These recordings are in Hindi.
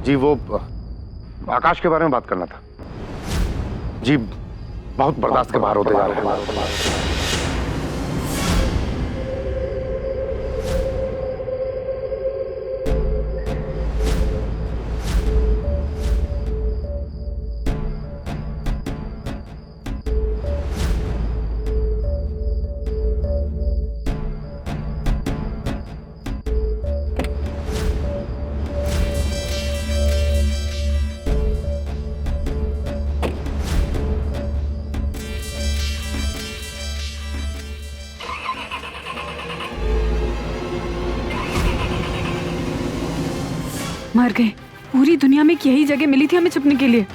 जी वो आकाश के बारे में बात करना था जी। बहुत बर्दाश्त के बाहर होते जा रहे हैं। मर गए। पूरी दुनिया में यही जगह मिली थी हमें छुपने के लिए।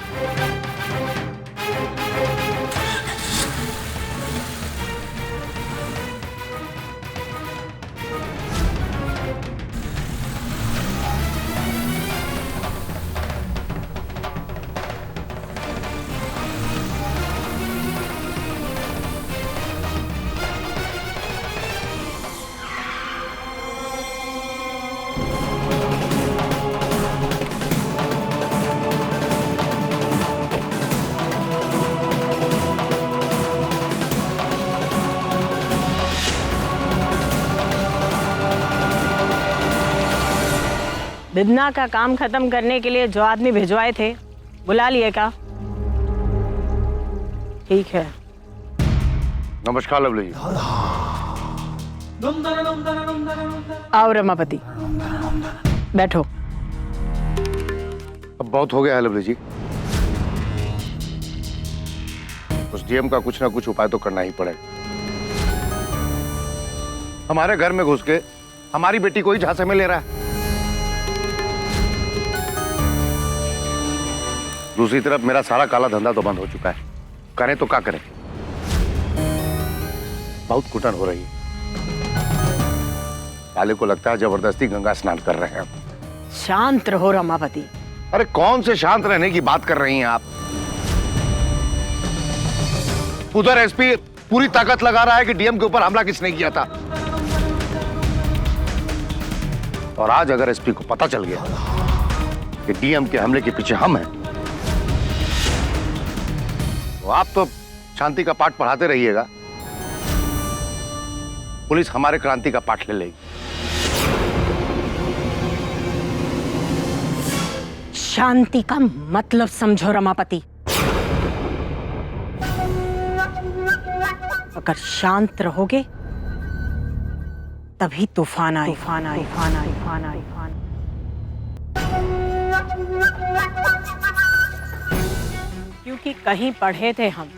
बिदना का काम खत्म करने के लिए जो आदमी भिजवाए थे बुला लिए क्या? ठीक है। नमस्कार लवली जी। आओ रमापति, बैठो। अब बहुत हो गया है लवली जी। उस डीएम का कुछ ना कुछ उपाय तो करना ही पड़ेगा। हमारे घर में घुस के हमारी बेटी को ही झांसे में ले रहा है। दूसरी तरफ मेरा सारा काला धंधा तो बंद हो चुका है। करें तो क्या करें? बहुत कुटन हो रही है। काले को लगता है जबरदस्ती गंगा स्नान कर रहे हैं। शांत रहो रमापति। अरे कौन से शांत रहने की बात कर रही हैं आप? उधर एसपी पूरी ताकत लगा रहा है कि डीएम के ऊपर हमला किसने किया था। और आज अगर एसपी को पता चल गया कि डीएम के हमले के पीछे हम हैं, तो आप तो शांति का पाठ पढ़ाते रहिएगा, पुलिस हमारे क्रांति का पाठ ले लेगी। शांति का मतलब समझो रमापति। अगर शांत रहोगे तभी तूफान आए। तूफान आए, तूफान आए, तूफान आए, तूफान। क्योंकि कहीं पढ़े थे हम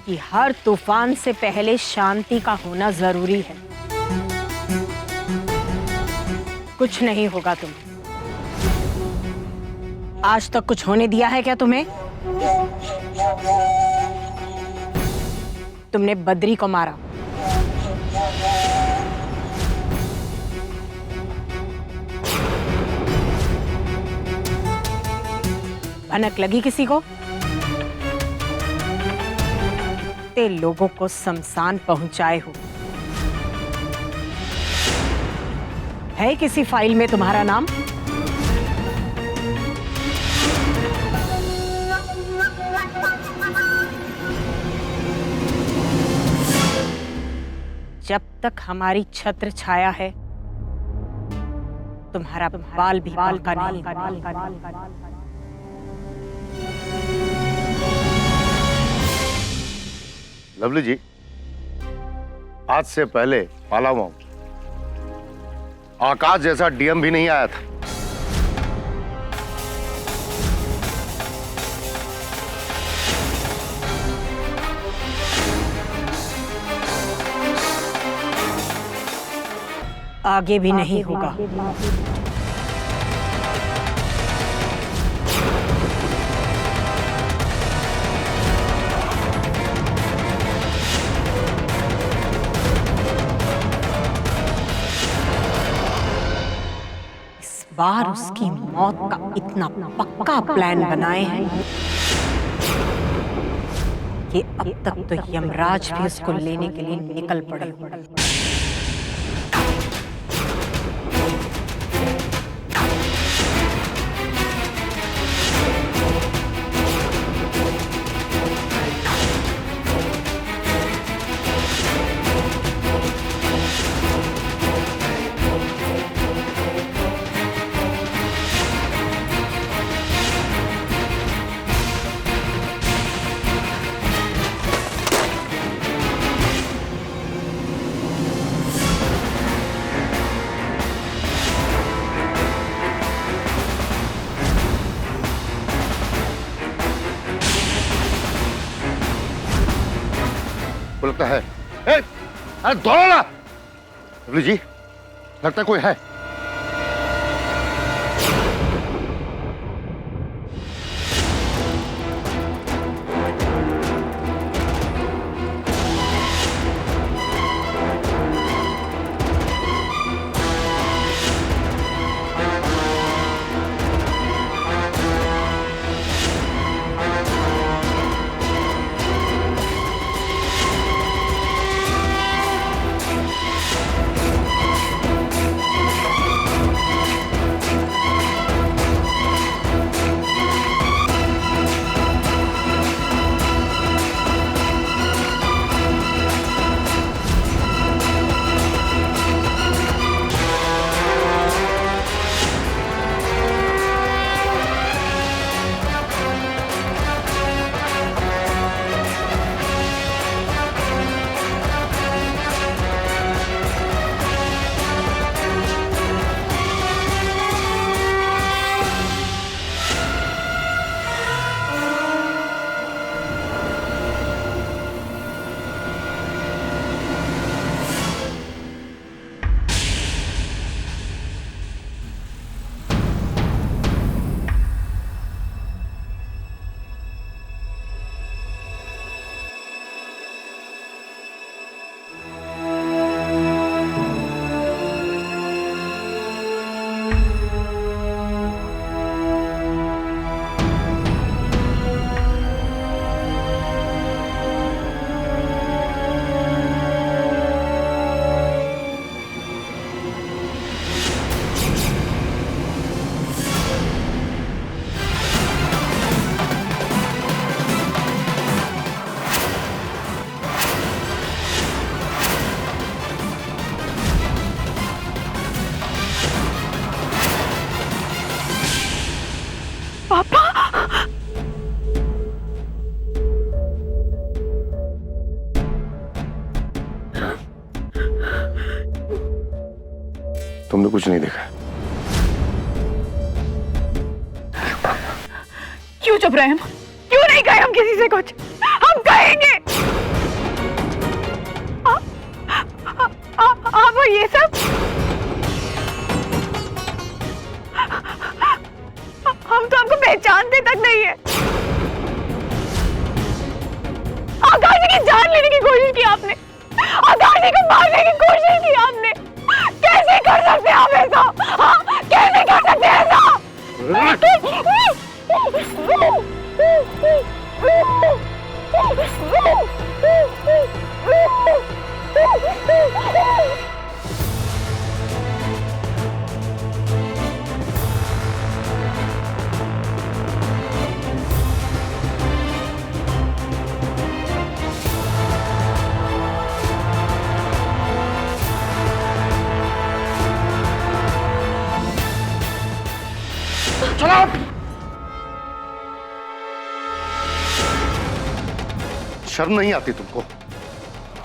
कि हर तूफान से पहले शांति का होना जरूरी है। कुछ नहीं होगा तुम्हें। आज तक कुछ होने दिया है क्या तुम्हें? तुमने बद्री को मारा, भनक लगी किसी को? ते लोगों को शमशान पहुंचाए हो। है किसी फाइल में तुम्हारा नाम? जब तक हमारी छत्र छाया है तुम्हारा बाल भी बाल का नहीं। लवली जी, आज से पहले पालावां आकाश जैसा डीएम भी नहीं आया था। आगे भी नहीं होगा। इस बार उसकी मौत का इतना पक्का प्लान बनाए हैं कि अब तक तो यमराज भी उसको लेने के लिए निकल पड़े। लगता है। अरे दौड़ो ना। लवली जी, लगता है कोई है। तुमने कुछ नहीं देखा? क्यों चुप रहे हम? क्यों नहीं कहे हम किसी से कुछ? हम कहेंगे। आप ये सब हम तो आपको पहचानते तक नहीं है। आकाश जी की जान लेने की कोशिश की आपने, आकाश जी को मारने की कोशिश की आपने। कैसे कर सकते हैं आप ऐसा? हाँ, कैसे कर सकते हैं ऐसा? चलो। शर्म नहीं आती तुमको?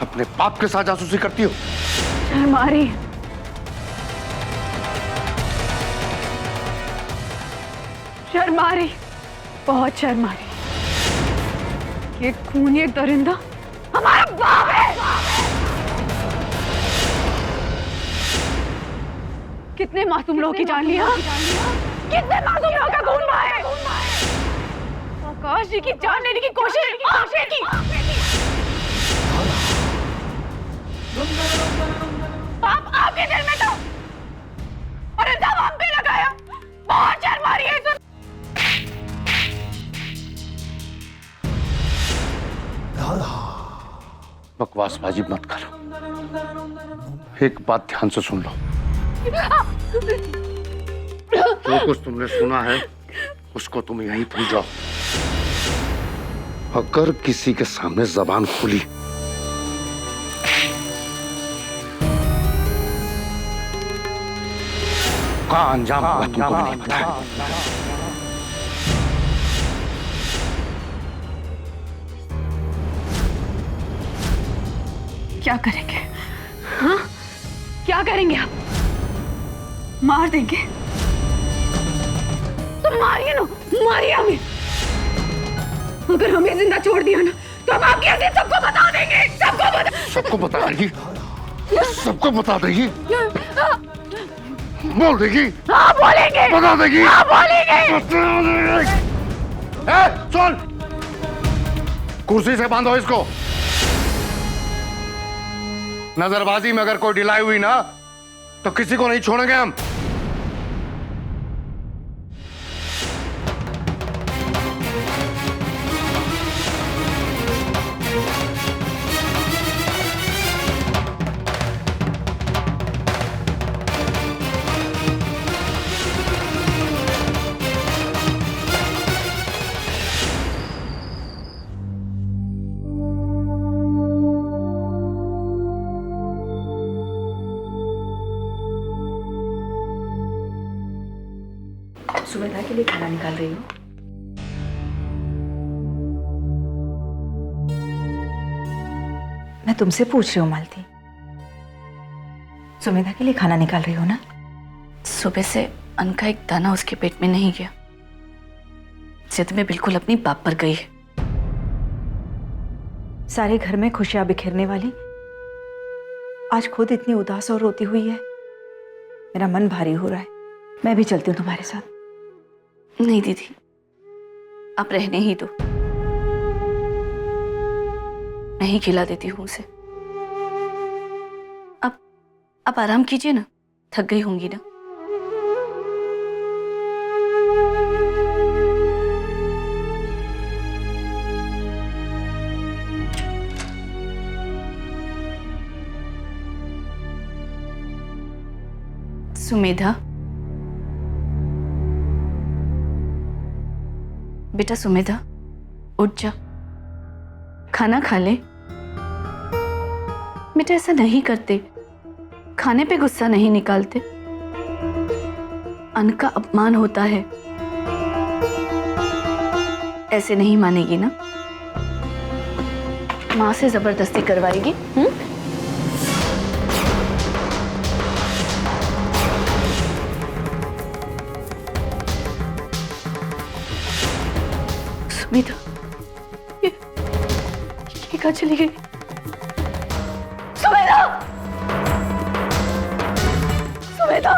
अपने बाप के साथ जासूसी करती हो। शर्म आ रही है। शर्म आ रही, बहुत शर्म आ रही। ये खूनी एक दरिंदा हमारा बाप है। कितने मासूम लोगों की जान लिया, कितने मासूम लोगों का खून बहा है। आकाश जी की जान लेने की कोशिश आपने की। पाप आपके दिल में था और इल्जाम हम पे लगाया। बहुत शर्म आ रही है। बकवासबाजी मत करो। एक बात ध्यान से सुन लो। जो कुछ तुमने सुना है उसको तुम यहीं भूल जाओ। अगर किसी के सामने जबान खुली का अंजाम होगा तुमको भी नहीं पता। क्या करेंगे? हाँ, क्या करेंगे आप? मार देंगे? तो मारिए ना, मारिए हमें। अगर हमें जिंदा छोड़ दिया ना तो हम आपके अजीज सबको बता देंगे, सबको बता देगी, सबको बता देगी, बोल देगी, हाँ बोलेंगे, बता देगी, हाँ बोलेंगे। सुन, कुर्सी से बांधो इसको। नजरबाजी में अगर कोई ढिलाई हुई ना तो किसी को नहीं छोड़ेंगे हम। सुमेधा के लिए खाना निकाल रही हूँ। मैं तुमसे पूछ रही हूँ मालती, सुमेधा के लिए खाना निकाल रही हो ना? सुबह से अन्न का एक दाना उसके पेट में नहीं गया। जिद में बिल्कुल अपनी बाप पर गई है। सारे घर में खुशियां बिखेरने वाली आज खुद इतनी उदास और रोती हुई है। मेरा मन भारी हो रहा है। मैं भी चलती हूँ तुम्हारे साथ। नहीं दीदी, आप रहने ही दो। मैं ही खिला देती हूँ उसे। अब आराम कीजिए ना, थक गई होंगी ना। सुमेधा, बेटा सुमेधा, उठ जा, खाना खा ले। बेटा ऐसा नहीं करते, खाने पे गुस्सा नहीं निकालते। अन्न का अपमान होता है। ऐसे नहीं मानेगी ना? माँ से जबरदस्ती करवाएगी? सुमेधा, ये कहाँ चली गई? सुमेधा, सुमेधा,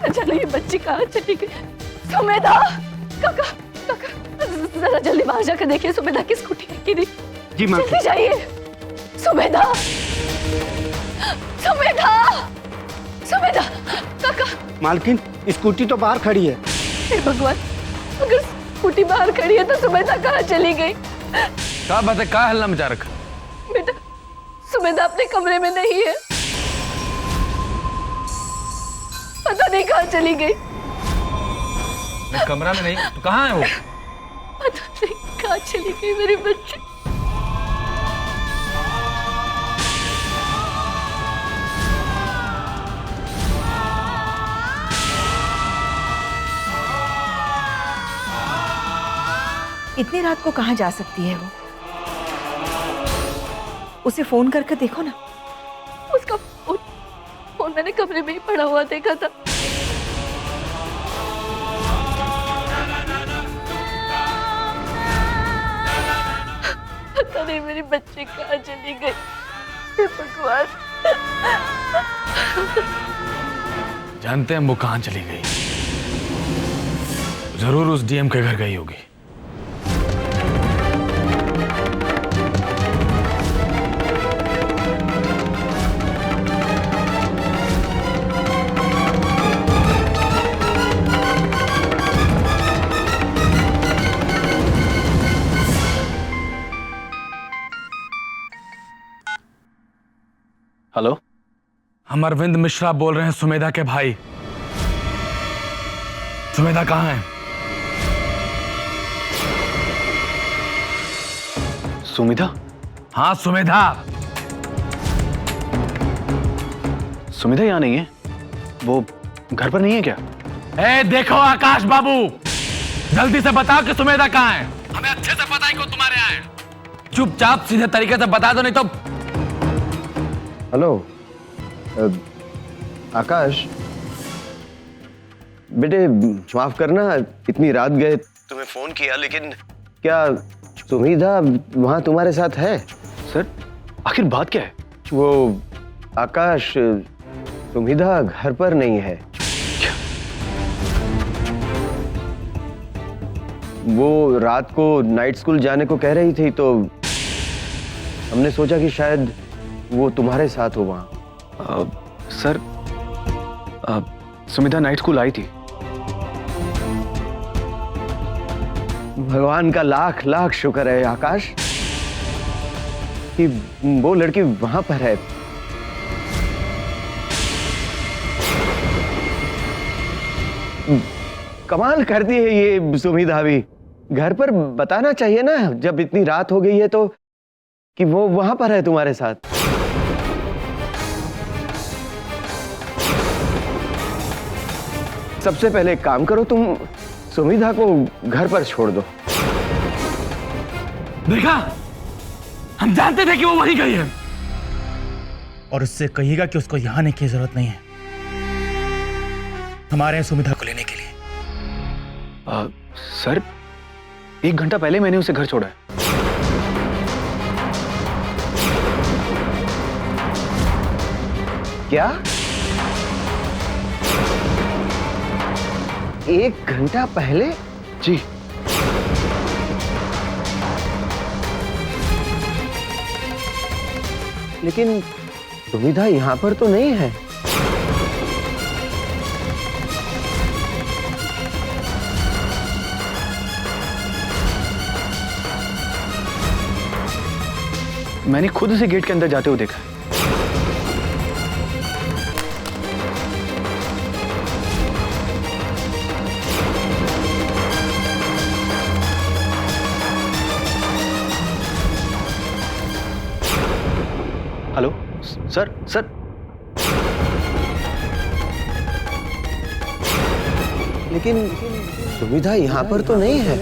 चलो ये बच्ची कहाँ चली गई? सुमेधा, काका, काका, जरा जल्दी बाहर जाकर देखिए सुमेधा की स्कूटी गिरी। जी मैम। जल्दी जाइए। सुमेधा, सुमेधा, सुमेधा, काका। मालकिन, स्कूटी तो बाहर खड़ी है। हे भगवान, अगर स्कूटी बाहर खड़ी है तो सुमेधा कहाँ चली गई? क्या बात है, क्या हल्ला मचा रखा? बेटा, सुमेधा अपने कमरे में नहीं है। पता नहीं कहाँ चली गई। कमरा में नहीं तो कहाँ है वो? पता नहीं कहाँ चली गई मेरी बच्ची। इतनी रात को कहाँ जा सकती है वो? उसे फोन करके देखो ना। उसका फोन मैंने कमरे में ही पड़ा हुआ देखा था। पता नहीं मेरी बच्ची कहाँ चली गई। हे भगवान। जानते हैं वो कहाँ चली गई? जरूर उस डीएम के घर गई होगी। हेलो, हम अरविंद मिश्रा बोल रहे हैं, सुमेधा के भाई। सुमेधा कहाँ है? सुमेधा? हाँ सुमेधा। सुमेधा यहाँ नहीं है। वो घर पर नहीं है क्या? ए देखो आकाश बाबू, जल्दी से बताओ कि सुमेधा कहाँ है। हमें अच्छे से पता है कि वो तुम्हारे यहाँ है। चुपचाप सीधे तरीके से बता दो, नहीं तो। हेलो आकाश, बेटे माफ करना, इतनी रात गए तुम्हें फोन किया, लेकिन क्या सुमिधा वहां तुम्हारे साथ है? सर आखिर बात क्या है? वो आकाश, सुमिधा घर पर नहीं है। वो रात को नाइट स्कूल जाने को कह रही थी, तो हमने सोचा कि शायद वो तुम्हारे साथ हो वहां। सर सुमिधा नाइट स्कूल आई थी। भगवान का लाख लाख शुक्र है आकाश कि वो लड़की वहां पर है। कमाल करती है ये सुमिधा भी। घर पर बताना चाहिए ना जब इतनी रात हो गई है तो, कि वो वहां पर है तुम्हारे साथ। सबसे पहले एक काम करो, तुम सुमिधा को घर पर छोड़ दो। देखा, हम जानते थे कि वो वहीं गई है। और उससे कहिएगा कि उसको यहां आने की जरूरत नहीं है। हमारे हैं सुमिधा को लेने के लिए। सर 1 घंटा पहले मैंने उसे घर छोड़ा है। क्या? 1 घंटा पहले? जी। लेकिन सुमिधा यहां पर तो नहीं है। मैंने खुद उसे गेट के अंदर जाते हुए देखा है। हेलो सर, सर लेकिन सुमिधा यहां पर तो नहीं है।